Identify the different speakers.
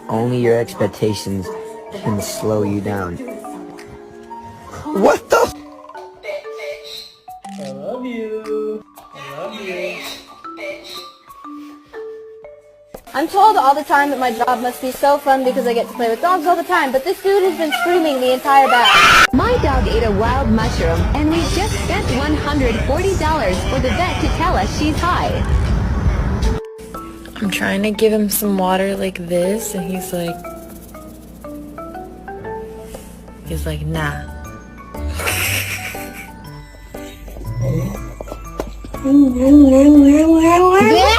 Speaker 1: Only your expectations can slow you down. What the?
Speaker 2: I love you. I love you.
Speaker 3: I'm told all the time that my job must be so fun because I get to play with dogs all the time, but this dude has been screaming the entire battle.
Speaker 4: My dog ate a wild mushroom, and we just spent $140 for the vet to tell us she's high.
Speaker 5: I'm trying to give him some water like this, and he's like, nah.
Speaker 3: Yeah.